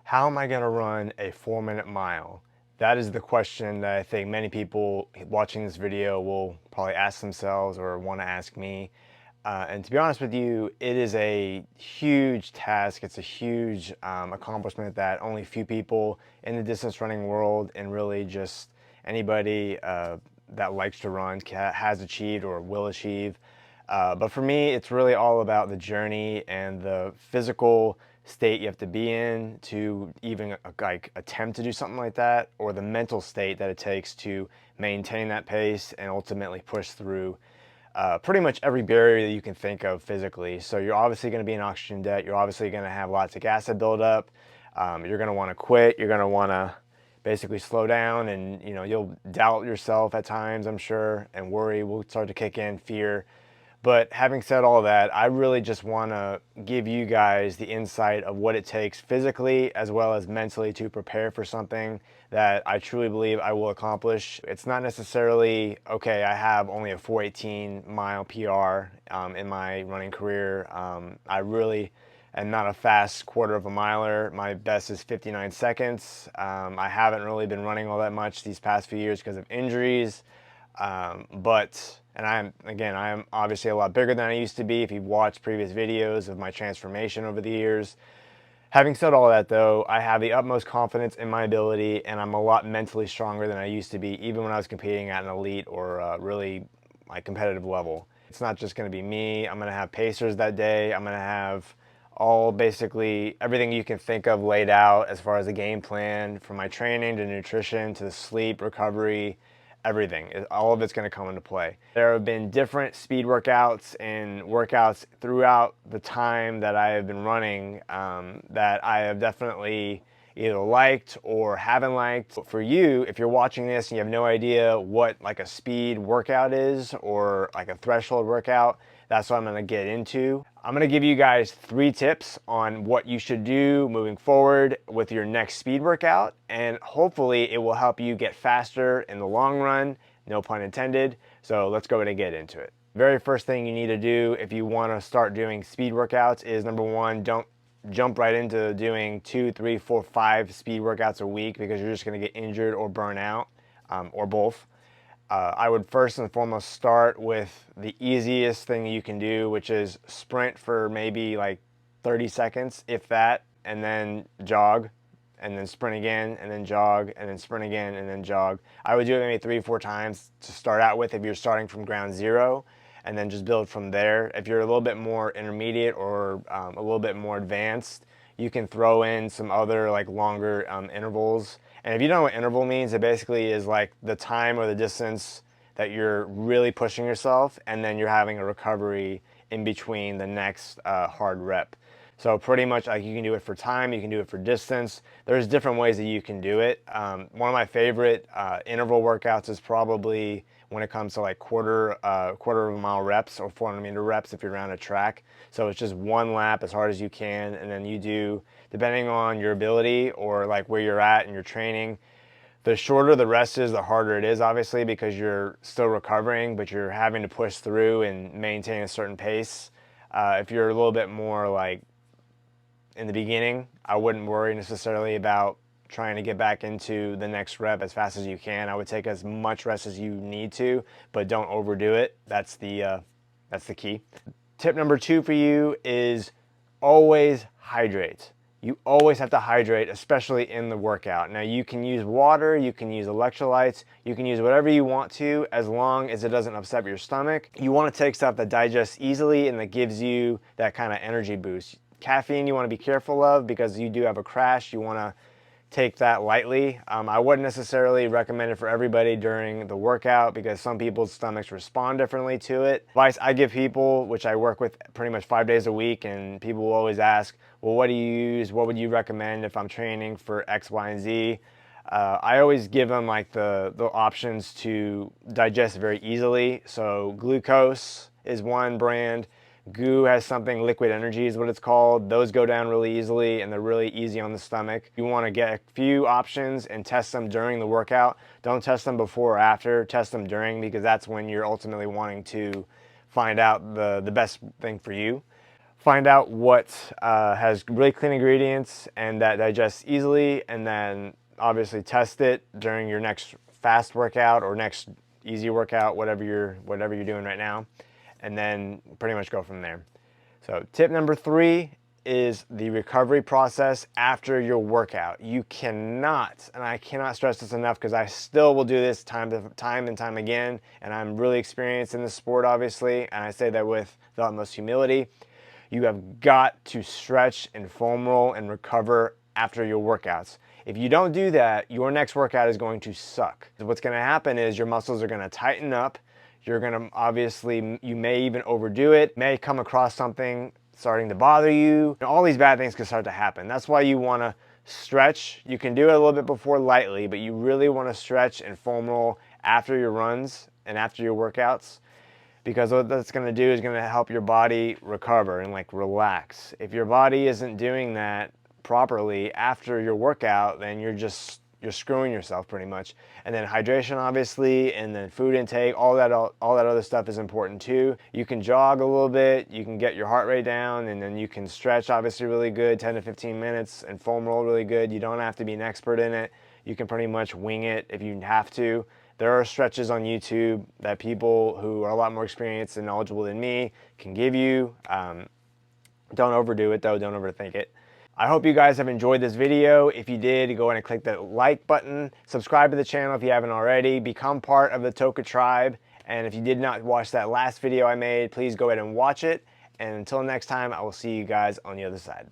How am I going to run a 4-minute mile? That is the question that I think many people watching this video will probably ask themselves or want to ask me. And to be honest with you, it is a huge task. It's a huge accomplishment that only few people in the distance running world and really just anybody that likes to run has achieved or will achieve. But for me, it's really all about the journey and the physical state you have to be in to even like attempt to do something like that, or the mental state that it takes to maintain that pace and ultimately push through pretty much every barrier that you can think of physically. So you're obviously going to be in oxygen debt. You're obviously going to have lactic acid buildup. You're going to want to quit. You're going to want to basically slow down, and you'll doubt yourself at times, I'm sure, and worry will start to kick in, fear. But having said all that, I really just want to give you guys the insight of what it takes physically as well as mentally to prepare for something that I truly believe I will accomplish. It's not necessarily, okay, I have only a 4:18 mile PR in my running career. I really am not a fast quarter of a miler. My best is 59 seconds. I haven't really been running all that much these past few years because of injuries. I am obviously a lot bigger than I used to be if you've watched previous videos of my transformation over the years. Having said all that though, I have the utmost confidence in my ability, and I'm a lot mentally stronger than I used to be, even when I was competing at an elite or really like competitive level. It's not just going to be me. I'm going to have pacers that day. I'm going to have all basically everything you can think of laid out as far as the game plan, from my training to nutrition to the sleep, recovery, everything. All of it's going to come into play. There have been different speed workouts and workouts throughout the time that I have been running that I have definitely either liked or haven't liked. For you, if you're watching this and you have no idea what like a speed workout is or like a threshold workout, that's what I'm going to get into. I'm going to give you guys 3 tips on what you should do moving forward with your next speed workout, and hopefully it will help you get faster in the long run, no pun intended. So let's go ahead and get into it. Very first thing you need to do if you want to start doing speed workouts is, number one, don't jump right into doing 2, 3, 4, 5 speed workouts a week, because you're just going to get injured or burn out, or both. I would first and foremost start with the easiest thing you can do, which is sprint for maybe like 30 seconds, if that, and then jog, and then sprint again, and then jog, and then sprint again, and then jog. I would do it maybe 3 or 4 times to start out with if you're starting from ground zero, and then just build from there. If you're a little bit more intermediate or a little bit more advanced, you can throw in some other like longer intervals. And if you don't know what interval means, it basically is like the time or the distance that you're really pushing yourself, and then you're having a recovery in between the next hard rep. So pretty much like you can do it for time, you can do it for distance. There's different ways that you can do it. One of my favorite interval workouts is probably when it comes to like quarter of a mile reps or 400-meter reps if you're around a track. So it's just one lap as hard as you can, and then you do, depending on your ability or like where you're at in your training, the shorter the rest is, the harder it is, obviously, because you're still recovering, but you're having to push through and maintain a certain pace. If you're a little bit more like in the beginning, I wouldn't worry necessarily about trying to get back into the next rep as fast as you can. I would take as much rest as you need to, but don't overdo it. That's the key. Tip number 2 for you is always hydrate. You always have to hydrate, especially in the workout. Now you can use water, you can use electrolytes, you can use whatever you want to, as long as it doesn't upset your stomach. You want to take stuff that digests easily and that gives you that kind of energy boost. Caffeine you want to be careful of, because you do have a crash. You want to take that lightly. I wouldn't necessarily recommend it for everybody during the workout, because some people's stomachs respond differently to it. Advice I give people, which I work with pretty much 5 days a week, and people will always ask, well, what do you use? What would you recommend if I'm training for X, Y, and Z? I always give them like the options to digest very easily. So glucose is one brand. Goo has something, liquid energy is what it's called. Those go down really easily and they're really easy on the stomach. You want to get a few options and test them during the workout. Don't test them before or after, test them during, because that's when you're ultimately wanting to find out the best thing for you. find out what has really clean ingredients and that digests easily, and then obviously test it during your next fast workout or next easy workout, whatever you're doing right now, and then pretty much go from there. So tip number 3 is the recovery process after your workout. You cannot, and I cannot stress this enough because I still will do this time and time again, and I'm really experienced in this sport, obviously, and I say that with the utmost humility. You have got to stretch and foam roll and recover after your workouts. If you don't do that, your next workout is going to suck. What's going to happen is your muscles are going to tighten up. You're going to obviously, you may even overdo it, may come across something starting to bother you. And all these bad things can start to happen. That's why you want to stretch. You can do it a little bit before lightly, but you really want to stretch and foam roll after your runs and after your workouts, because what that's going to do is going to help your body recover and like relax. If your body isn't doing that properly after your workout, then you're screwing yourself pretty much. And then hydration, obviously, and then food intake, all that other stuff is important too. You can jog a little bit, you can get your heart rate down, and then you can stretch obviously really good, 10 to 15 minutes, and foam roll really good. You don't have to be an expert in it. You can pretty much wing it if you have to. There are stretches on YouTube that people who are a lot more experienced and knowledgeable than me can give you. Don't overdo it though, don't overthink it. I hope you guys have enjoyed this video. If you did, go ahead and click that like button. Subscribe to the channel if you haven't already. Become part of the TOWKA tribe. And if you did not watch that last video I made, please go ahead and watch it. And until next time, I will see you guys on the other side.